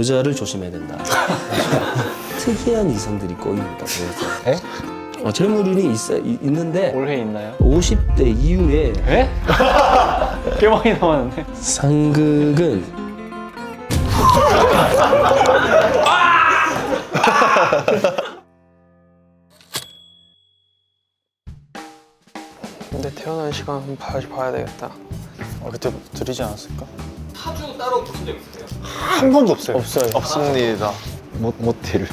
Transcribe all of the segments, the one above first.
여자를 조심해야 된다. 특이한 이성들이 꼬입니다. 그래서 재물운이 있는데 올해 있나요? 50대 이후에 에? 꽤 많이 남았는데. 상극은 근데 태어난 시간 한번 봐야 되겠다. 그때 드리지 않았을까? 사주 따로 보신 적 있으세요? 한 번도 없어요. 없어요. 없습니다. 모텔을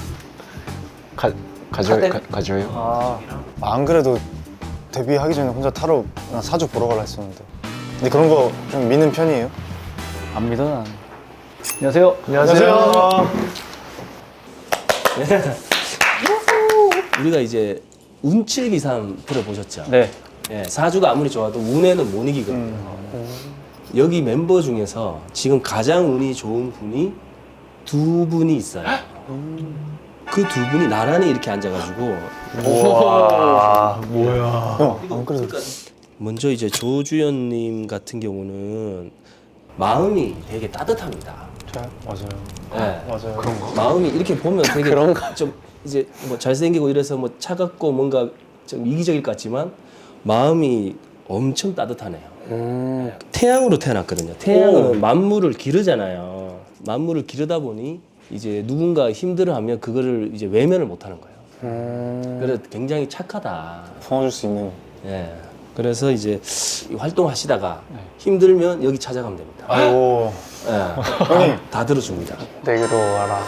가져요? 안 그래도 데뷔하기 전에 혼자 타로 그냥 사주 보러 가려 했었는데. 근데 그런 거 좀 믿는 편이에요? 안 믿어 난. 안녕하세요. 우리가 이제 운칠기삼 들어보셨죠? 네. 예, 사주가 아무리 좋아도 운에는 못 이기거든요. 여기 멤버 중에서 지금 가장 운이 좋은 분이 두 분이 있어요. 그 두 분이 나란히 이렇게 앉아가지고 안 그래도 먼저 이제 조주연님 같은 경우는 마음이 되게 따뜻합니다. 맞아요. 예. 맞아요. 마음이 이렇게 보면 되게 좀 이제 뭐 잘생기고 이래서 뭐 차갑고 뭔가 좀 이기적일 것 같지만 마음이 엄청 따뜻하네요. 태양으로 태어났거든요. 태양은 만물을 기르잖아요. 만물을 기르다 보니 이제 누군가 힘들어하면 그거를 이제 외면을 못하는 거예요. 그래서 굉장히 착하다. 품어줄 수 있는. 예. 그래서 이제 활동하시다가 힘들면 여기 찾아가면 됩니다. 아이고. 예. 다 들어줍니다. 내게로 와라.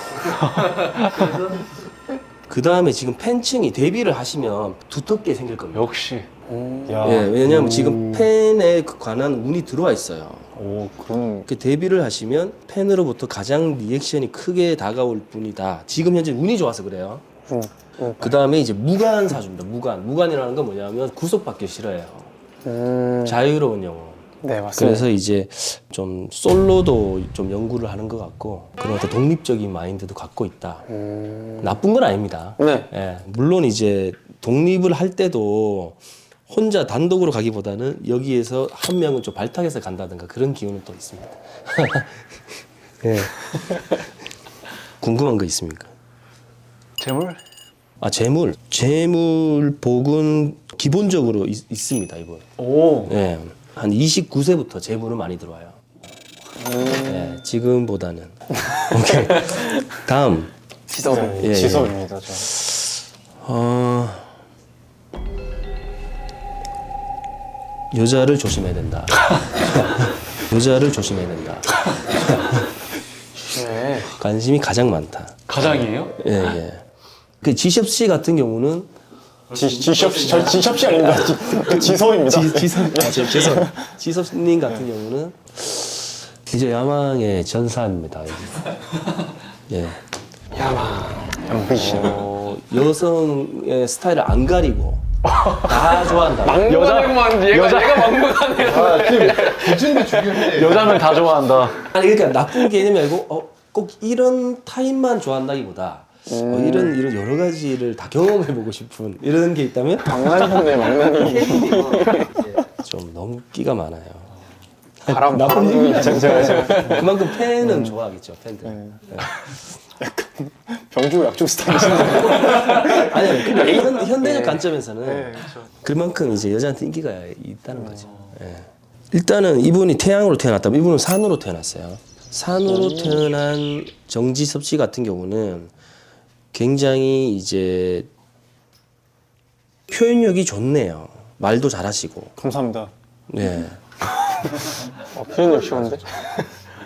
그 다음에 지금 팬층이 데뷔를 하시면 두텁게 생길 겁니다. 역시. 야. 예, 왜냐하면 지금 팬에 관한 운이 들어와 있어요. 오, 그런. 그 데뷔를 하시면 팬으로부터 가장 리액션이 크게 다가올 분이다. 지금 현재 운이 좋아서 그래요. 그 다음에 이제 무관 사주입니다. 무관이라는 건 뭐냐면 구속받기 싫어해요. 자유로운 영혼. 네, 맞습니다. 그래서 이제 좀 솔로도 좀 연구를 하는 것 같고 그런 어떤 독립적인 마인드도 갖고 있다. 나쁜 건 아닙니다. 네. 예, 물론 이제 독립을 할 때도 혼자 단독으로 가기보다는 여기에서 한 명은 좀 발탁해서 간다든가 그런 기운은 또 있습니다. 예. 궁금한 거 있습니까? 재물? 재물 복은 기본적으로 있습니다, 이분. 오. 예. 한 29세부터 재물은 많이 들어와요. 예, 지금보다는. 오케이. 다음. 지성. 예, 지성입니다, 저. 여자를 조심해야 된다. 여자를 조심해야 된다. 네. 관심이 가장 많다. 가장이에요? 예, 예. 그 지섭 씨 같은 경우는 지섭 씨 아닙니다. 지성입니다. 지섭님 같은 경우는 이제 야망의 전사입니다. 예. 양피씨. 여성의 스타일을 안 가리고 다 좋아한다. 얘가 막무가내요. 기준이 중요해. 여자면 다 좋아한다. 아니 그러니까 나쁜 개념이 아니고 꼭 이런 타입만 좋아한다기보다 이런 여러 가지를 다 경험해보고 싶은 이런 게 있다면 막내네. 좀 너무 끼가 많아요. 바람. 나쁜 얘기 그만큼 팬은 좋아하겠죠. 팬들. 병주 약주 스타일이신데. 아니 근데 현대적 관점에서는 그만큼 이제 여자한테 인기가 있다는 거죠. 예. 일단은 이분이 태양으로 태어났다면 이분은 산으로 태어났어요. 산으로 태어난 정지섭 씨 같은 경우는 굉장히 이제 표현력이 좋네요. 말도 잘하시고. 감사합니다. 네. 표현력 쉬운데?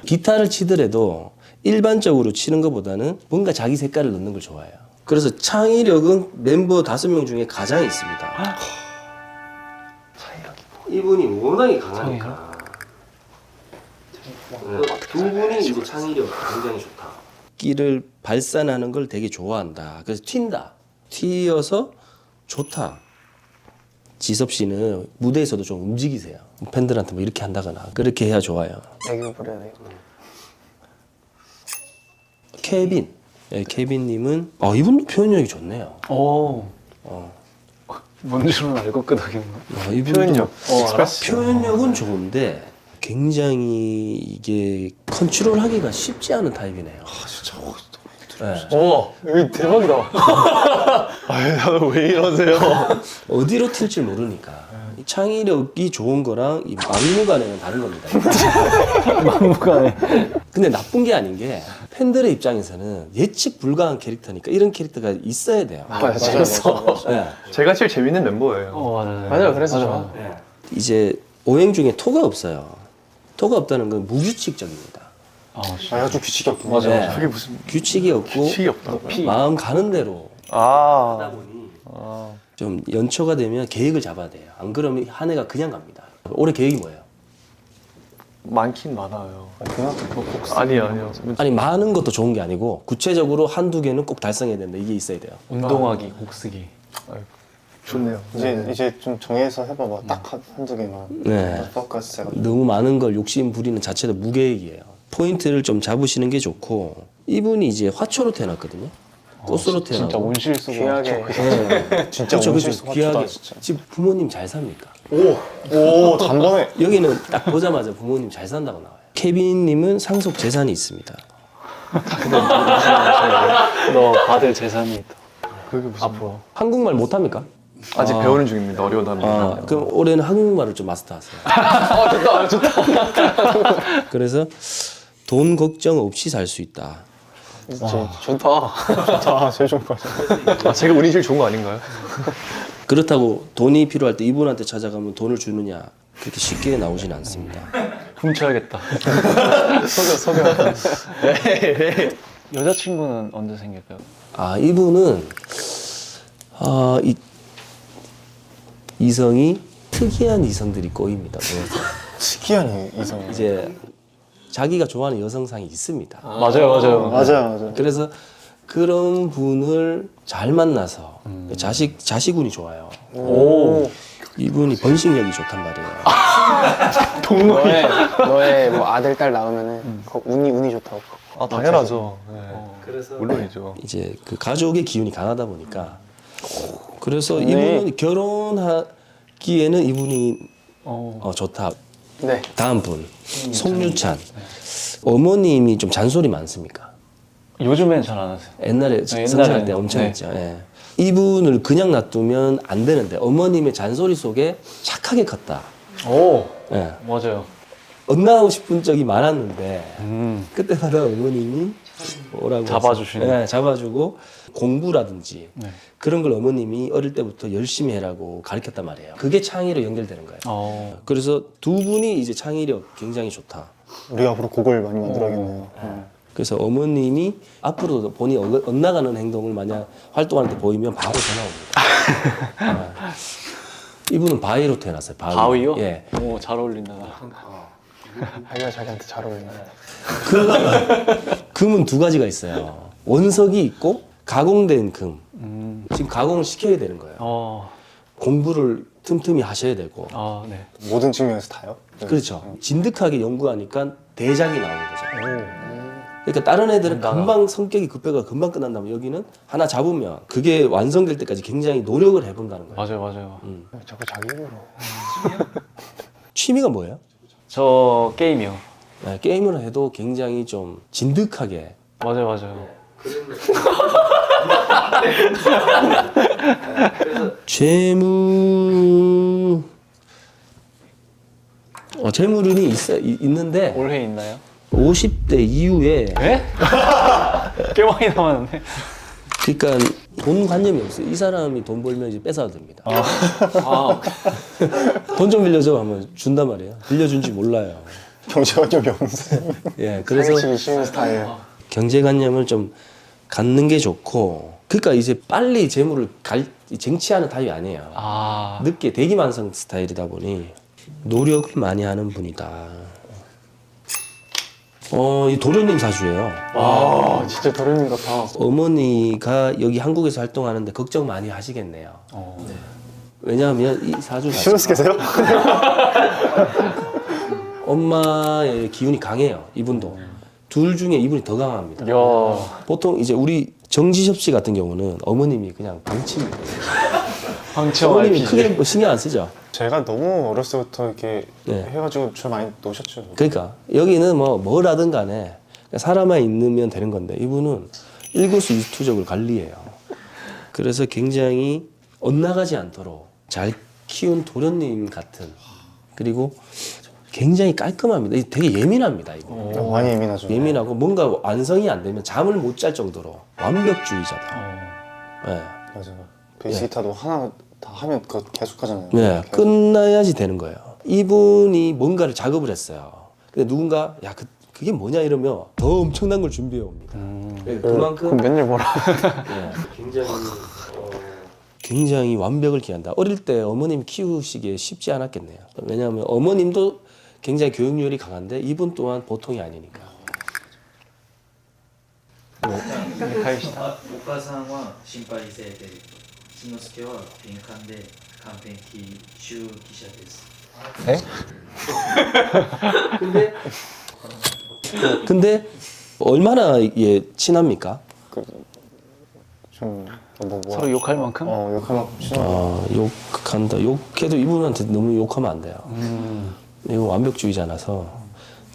기타를 치더라도 일반적으로 치는 것보다는 뭔가 자기 색깔을 넣는 걸 좋아해요. 그래서 창의력은 멤버 5명 중에 가장 있습니다. 이분이 워낙에 강하니까 두 분이 이제 창의력 굉장히 좋다. 끼를 발산하는 걸 되게 좋아한다. 그래서 튄다. 튀어서 좋다. 지섭 씨는 무대에서도 좀 움직이세요. 팬들한테 뭐 이렇게 한다거나 그렇게 해야 좋아요. 애교 부려야 돼. 케빈. 예, 케빈님은 이분도 표현력이 좋네요. 오. 뭔 줄은 알고 끄덕이는 거. 이분도 표현력. 알았어. 표현력은 좋은데 굉장히 이게 컨트롤하기가 쉽지 않은 타입이네요. 오, 여기 대박이다. 아니 나도 왜 이러세요? 어디로 튈지 모르니까. 이 창의력이 좋은 거랑 이 막무가내는 다른 겁니다. 막무가내. 근데 나쁜 게 아닌 게 팬들의 입장에서는 예측 불가한 캐릭터니까 이런 캐릭터가 있어야 돼요. 맞아요. 예. 제가 제일 재밌는 멤버예요. 맞아요. 맞아요. 그래서 좋아. 이제 오행 중에 토가 없어요. 토가 없다는 건 무규칙적입니다. 아주 규칙이 없구나. 맞아. 네. 그게 무슨 규칙이 없고 규칙이 없다. 마음 가는 대로 아, 하다 보니 좀 연초가 되면 계획을 잡아야 돼요. 안 그러면 한 해가 그냥 갑니다. 올해 계획이 뭐예요? 많긴 많아요. 그냥 아니요. 아니 많은 것도 좋은 게 아니고 구체적으로 한두 개는 꼭 달성해야 된다. 이게 있어야 돼요. 운동하기, 곡쓰기. 좋네요. 이제 좀 정해서 해봐봐. 딱 한두 개만. 네. 포커스 해가지고. 너무 많은 걸 욕심 부리는 자체도 무계획이에요. 포인트를 좀 잡으시는 게 좋고 이분이 이제 화초로 태어났거든요. 꽃으로 진짜 태어나고. 온실 속에 귀하게. 진짜 그렇죠, 온실 그렇죠. 수가 귀하게. 크다, 진짜. 지금 부모님 잘 삽니까? 오, 단번에. 여기는 딱 보자마자 부모님 잘 산다고 나와요. 케빈님은 상속 재산이 있습니다. 너 받을 재산이 있다. 그게 무슨 앞으로. 한국말 못합니까? 아직 배우는 중입니다. 어려운 단어. 그럼 올해는 한국말을 좀 마스터하세요. 그래서 돈 걱정 없이 살 수 있다. 좋다. 아, 제일 좋은 거 같아. 제가 운이 제일 좋은 거 아닌가요? 그렇다고 돈이 필요할 때 이분한테 찾아가면 돈을 주느냐 그렇게 쉽게 나오진 않습니다. 훔쳐야겠다. 속여. 여자친구는 언제 생길까요? 아 이분은 이성이 특이한 이성들이 꼬입니다. 그래서 특이한 이성. 이제 자기가 좋아하는 여성상이 있습니다. 맞아요. 맞아요. 그래서 그런 분을 잘 만나서 자식운이 좋아요. 오. 이분이 번식력이 좋단 말이에요. 너의 뭐 아들 딸 낳으면은 그거 운이 좋다고. 아 당연하죠. 네. 그래서 물론이죠. 이제 그 가족의 기운이 강하다 보니까 그래서 이분은 결혼하기에는 이분이 좋다. 네. 다음 분 송유찬. 어머님이 좀 잔소리 많습니까? 요즘엔 잘 안 하세요. 옛날에 성장할 때 엄청 네. 했죠. 예. 이분을 그냥 놔두면 안 되는데 어머님의 잔소리 속에 착하게 컸다. 오, 예. 맞아요. 엇나가고 싶은 적이 많았는데 그때마다 어머님이 뭐라고 잡아주시네. 네, 잡아주고 공부라든지 네. 그런 걸 어머님이 어릴 때부터 열심히 해라고 가르쳤단 말이에요. 그게 창의력 연결되는 거예요. 그래서 두 분이 이제 창의력 굉장히 좋다. 우리 앞으로 곡을 많이 만들어야겠네요. 그래서 어머님이 앞으로도 본인이 엇나가는 행동을 만약 활동할 때 보이면 바로 전화 옵니다. 이분은 바위로 태어났어요. 바위요? 예. 오, 잘 어울린다. 자기가 자기한테 잘 어울리네. 금은 두 가지가 있어요. 원석이 있고 가공된 금. 지금 가공을 시켜야 되는 거예요. 공부를 틈틈이 하셔야 되고. 네. 모든 측면에서 다요? 그렇죠. 진득하게 연구하니까 대작이 나오는 거죠. 그러니까 다른 애들은 금방 성격이 급해가 금방 끝난다면 여기는 하나 잡으면 그게 완성될 때까지 굉장히 노력을 해본다는 거예요. 맞아요. 자꾸 자기 입으로. 취미가 뭐예요? 저 게임이요. 네, 게임을 해도 굉장히 좀 진득하게. 맞아요. 재물운이 있는데 올해 있나요? 50대 이후에 네? 꽤 많이 남았는데. 그러니까 돈 관념이 없어요. 이 사람이 돈 벌면 이제 뺏어도 됩니다. 돈 좀 빌려줘 하면 준단 말이에요. 빌려준지 몰라요. 경제관념이 없는데. 예, 그래서 사기치기 쉬운 스타일. 경제관념을 좀 갖는 게 좋고. 그러니까 이제 빨리 재물을 쟁취하는 타입이 아니에요. 늦게 대기만성 스타일이다 보니 노력을 많이 하는 분이다. 이 도련님 사주예요. 진짜 도련님 같아. 어머니가 여기 한국에서 활동하는데 걱정 많이 하시겠네요. 네. 왜냐하면 이 사주 자체가 신경 쓰세요? 엄마의 기운이 강해요. 이분도. 둘 중에 이분이 더 강합니다. 보통 이제 우리 정지섭 씨 같은 경우는 어머님이 그냥 방침이에요. 황치와 어머님이 RPG. 크게 뭐 신경 안 쓰죠. 제가 너무 어렸을 때부터 이렇게 네. 해가지고 저 많이 노셨죠. 그러니까 여기는 뭘 하든 간에 사람만 있으면 되는 건데 이분은 일거수일투족을 관리해요. 그래서 굉장히 엇나가지 않도록 잘 키운 도련님 같은, 그리고 굉장히 깔끔합니다. 되게 예민합니다. 이거 많이 예민하죠. 예민하고 뭔가 완성이 안 되면 잠을 못 잘 정도로 완벽주의자다. 네. 맞아요. 베이스 기타도 하나 다 하면 그거 계속 하잖아요. 네, 계속. 끝나야지 되는 거예요. 이분이 뭔가를 작업을 했어요. 근데 누군가 그게 뭐냐 이러면 더 엄청난 걸 준비해 옵니다. 네, 그만큼 그럼 맨날 뭐라. 네, 굉장히 완벽을 기한다. 어릴 때 어머님 키우시기에 쉽지 않았겠네요. 왜냐하면 어머님도 굉장히 교육률이 강한데 이분 또한 보통이 아니니까. お母さんは心配せている。しのすけは敏感で完璧主義者です。 근데 얼마나 친합니까? 좀 서로 욕할 만큼? 욕할 만큼 친한. 욕한다. 욕해도 이분한테 너무 욕하면 안 돼요. 이거 완벽주의자라서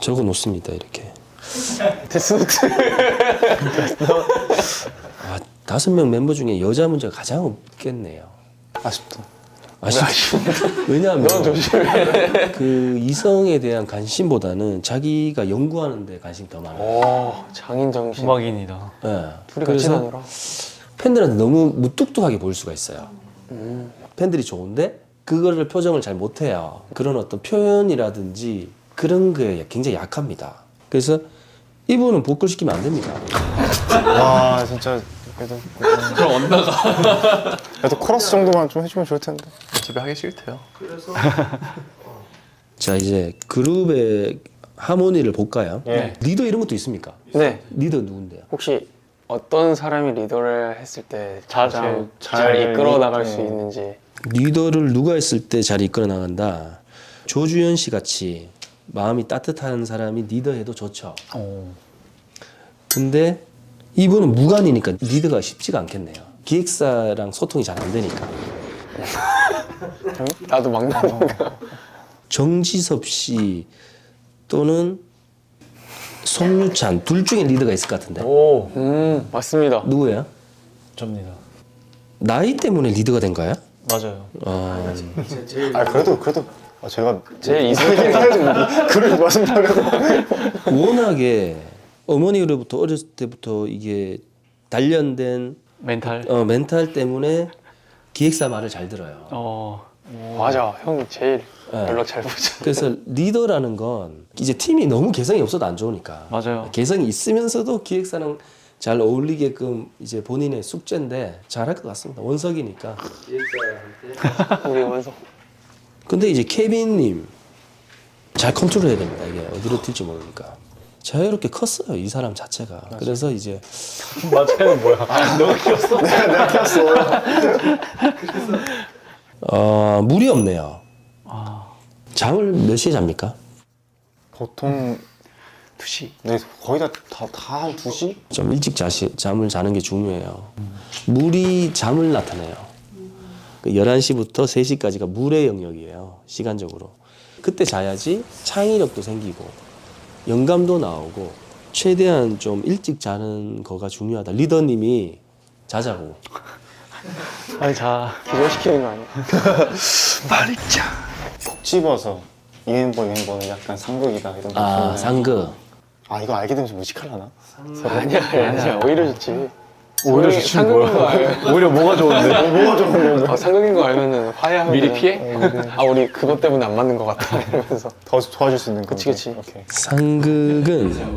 적어 놓습니다. 이렇게. 데스노트. 5명 멤버 중에 여자 문제가 가장 없겠네요. 아쉽다. 왜냐하면 그 이성에 대한 관심보다는 자기가 연구하는 데 관심이 더 많아요. 장인 정신. 음악인이다. 네. 둘이 같이 그래서 다녀라. 팬들한테 너무 무뚝뚝하게 보일 수가 있어요. 팬들이 좋은데 그거를 표정을 잘 못해요. 그런 어떤 표현이라든지 그런 거에 굉장히 약합니다. 그래서 이분은 보컬 시키면 안 됩니다. 와 진짜 그래도 그럼 언나가. 그래도 코러스 정도만 좀 해주면 좋을 텐데. 집에 하기 싫대요. 자, 이제 그룹의 하모니를 볼까요? 예. 리더 이런 것도 있습니까? 네. 리더 누군데요? 혹시 어떤 사람이 리더를 했을 때 잘 잘 이끌어 나갈 수 있는지. 리더를 누가 했을 때 잘 이끌어 나간다. 조주현 씨 같이 마음이 따뜻한 사람이 리더해도 좋죠. 근데 이분은 무관이니까 리더가 쉽지가 않겠네요. 기획사랑 소통이 잘 안 되니까. 나도 막나니까. 정지섭 씨 또는 송유찬 둘 중에 리더가 있을 것 같은데. 맞습니다. 누구예요? 접니다. 나이 때문에 리더가 된 거야? 맞아요. 그래도 제가 제일 이상하긴 그런 말씀드려도 워낙에 어머니로부터 어렸을 때부터 이게 단련된 멘탈. 멘탈 때문에 기획사 말을 잘 들어요. 맞아. 형이 제일 네. 연락 잘 보죠. 그래서 리더라는 건 이제 팀이 너무 개성이 없어도 안 좋으니까. 맞아요. 개성이 있으면서도 기획사랑 잘 어울리게끔 이제 본인의 숙제인데 잘할 것 같습니다. 원석이니까. 우리 원석. 근데 이제 케빈님 잘 컨트롤해야 됩니다. 이게 어디로 튈지 모르니까. 자유롭게 컸어요, 이 사람 자체가. 그래서 이제 맞아요 뭐야? 내가 키웠어. 물이 없네요. 잠을 몇 시에 잡니까? 보통 2시. 네 거의 다한 2시? 좀 일찍 잠을 자는 게 중요해요. 물이 잠을 나타내요. 11시부터 3시까지가 물의 영역이에요. 시간적으로. 그때 자야지 창의력도 생기고 영감도 나오고 최대한 좀 일찍 자는 거가 중요하다. 리더님이 자자고. 빨리 자. 기절시키는 거 아니야? 콕 집어서 이 멤버는 약간 상극이다 이런 거. 아, 상극. 이거 알게 되면 좀 무식하려나? 아니야. 오히려 좋지. 오히려 좋지 상극인 거 알면. 오히려 뭐가 좋은데? 뭐가 좋은 건데? 상극인 거 알면은 화해하면. 미리 피해? 우리 그것 때문에 안 맞는 거 같아. 이러면서. 더 도와줄 수 있는 거. 그치. 오케이. 상극은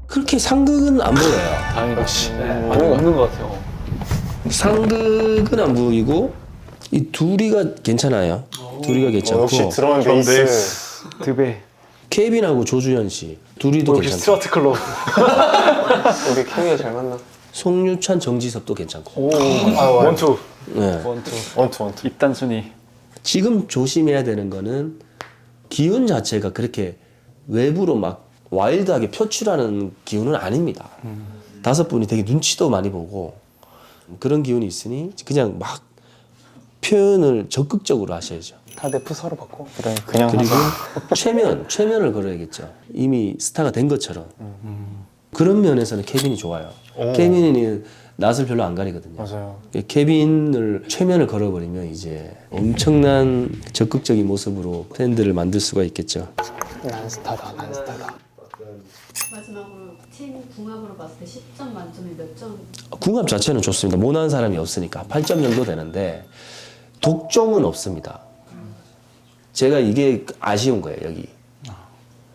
그렇게 상극은 안 보여요. 다행이다. 맞는 것 같아요. 상극은 안 보이고 이 둘이가 괜찮아요. 둘이가 괜찮고 역시 드럼 앤 베이스. 드베. 케빈하고 조주현 씨 둘이도 역시 괜찮고 스튜어트 클럽. 우리 케미가 잘 맞나? 송유찬 정지섭도 괜찮고 원투. 네. 원투. 입단 순위. 지금 조심해야 되는 거는 기운 자체가 그렇게 외부로 막 와일드하게 표출하는 기운은 아닙니다. 5분이 되게 눈치도 많이 보고 그런 기운이 있으니 그냥 막 표현을 적극적으로 하셔야죠. 다 내 프사로 바꿔. 그래 그냥 그리고 하자. 최면을 걸어야겠죠. 이미 스타가 된 것처럼. 그런 면에서는 케빈이 좋아요. 케빈이 낯을 별로 안 가리거든요. 맞아요. 케빈을 최면을 걸어버리면 이제 엄청난 적극적인 모습으로 팬들을 만들 수가 있겠죠. 난 스타다, 난 스타다. 마지막으로 팀 궁합으로 봤을 때 10점 만점에 몇 점? 궁합 자체는 좋습니다. 모난 사람이 없으니까 8점 정도 되는데 독종은 없습니다. 제가 이게 아쉬운 거예요, 여기.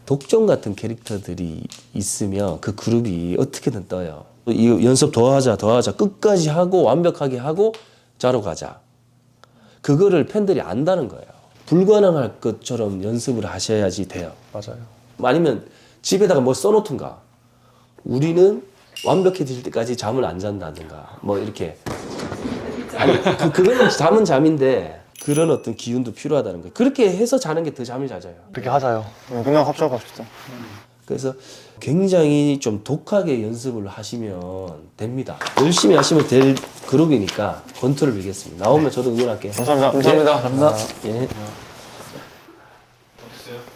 독종 같은 캐릭터들이 있으면 그 그룹이 어떻게든 떠요. 이 연습 더 하자 끝까지 하고 완벽하게 하고 자러 가자. 그거를 팬들이 안다는 거예요. 불가능할 것처럼 연습을 하셔야지 돼요. 맞아요. 아니면 집에다가 뭐 써놓든가. 우리는 완벽해질 때까지 잠을 안 잔다든가. 뭐 이렇게. 아니, 그거는 잠은 잠인데 그런 어떤 기운도 필요하다는 거예요. 그렇게 해서 자는 게 더 잠이 잘 자요. 그렇게 하자요. 그냥 합작합시다. 그래서 굉장히 좀 독하게 연습을 하시면 됩니다. 열심히 하시면 될 그룹이니까 권투를 빌겠습니다. 나오면 저도 응원할게요. 감사합니다. 감사합니다. 예.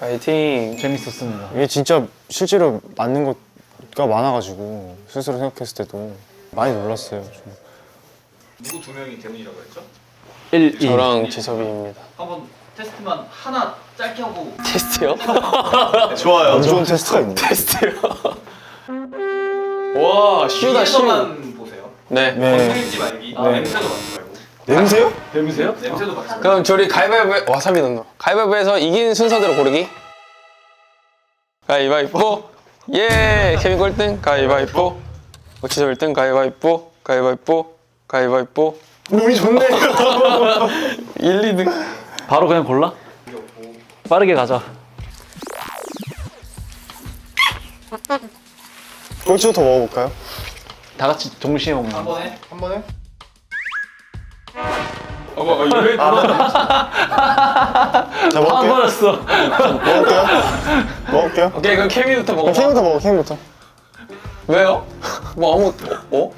파이팅. 재밌었습니다. 이게 진짜 실제로 맞는 것가 많아가지고 스스로 생각했을 때도 많이 놀랐어요. 좀. 누구 두 명이 대문이라고 했죠? 1, 2. 저랑 지섭이입니다. 한번 테스트만 하나 짧게 하고 테스트요? 좋아요. 안 좋은 테스트가 있네. 테스트요? 와, 쉬우다, 쉬워. 위에서만 보세요. 네. 네. 건드리지 말기. 네. 냄새도 맡지 말고. 냄새요? 냄새요? 냄새도 맡지 말고. 그럼 저리 가위바위보, 와사비 넣나? 가위바위보에서 이긴 순서대로 고르기. 가위바위보. 예, 케빈 꼴등. 가위바위보. 지섭 1등. 가위바위보. 가위바위보. 가위바위보. 운이 좋네. 1, 2등. 바로 그냥 골라? 빠르게 가자. 꼴찌부터 먹어볼까요? 다 같이 동시에 먹는 한 거. 번에? 한 번에? 자 먹을게요. 버렸어. 먹을게요. 오케이, 그럼 케빈부터 먹어. 케이크부터 먹어. 케이크부터. 왜요? 뭐 아무, 어?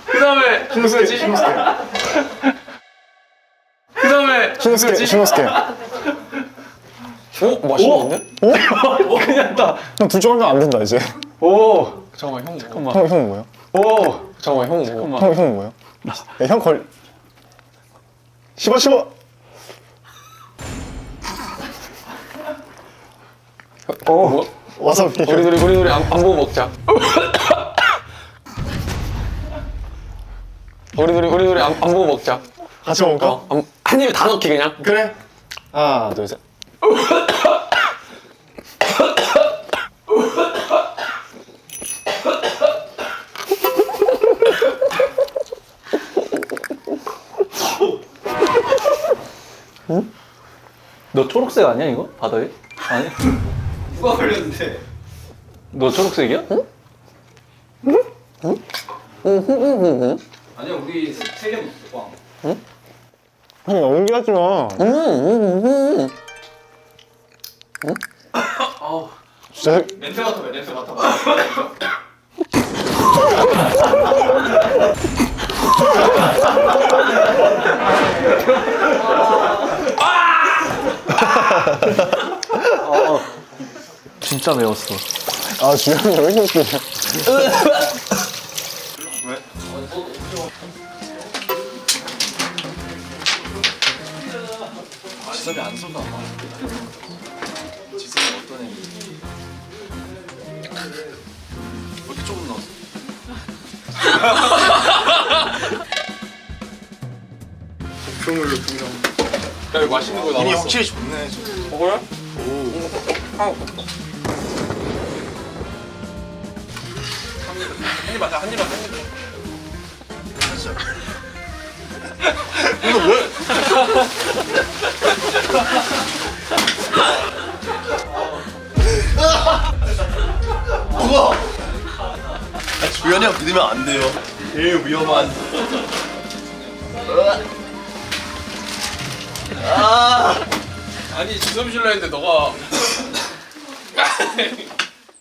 그 다음에 누구지? 그 다음에 신호스케. 신호스케. 어? 맛있는데? 그냥 다. 형 둘 중 한 명 안 된다 이제. 오. 잠깐만, 형 뭐? 형은 뭐야? 오. 잠깐만, 형 뭐? 형은 뭐야? 야, 형 걸. 씹어. 뭐? 와사비. 우리 둘이 안 보고 먹자. 우리 둘이 안 보고 먹자. 같이 먹을까? 한 입에 다 넣기 그냥. 그래. 하나, 둘, 셋. 너 초록색 아니야 이거? 바다에? 아니? 누가 걸렸는데? 너 초록색이야? 아니야 우리 세개 먹었어. 꽝. 형 연기하지 마. 진짜 냄새 맡아봐. 냄새 맡아봐. 진짜 매웠어. 아 주현이 왜 이렇게 웃기냐. 지섭이 안 쏟아. 지섭이 어떤 애? 왜 이렇게 조금 넣었어? 야, 이거 맛있는 거 나왔어. 확실히 좋네. 먹어요? 한입 하자. 한입 하자. 주현이 형 믿으면 안 돼요. 제일 위험한. 아니 지섭실라 했는데 너가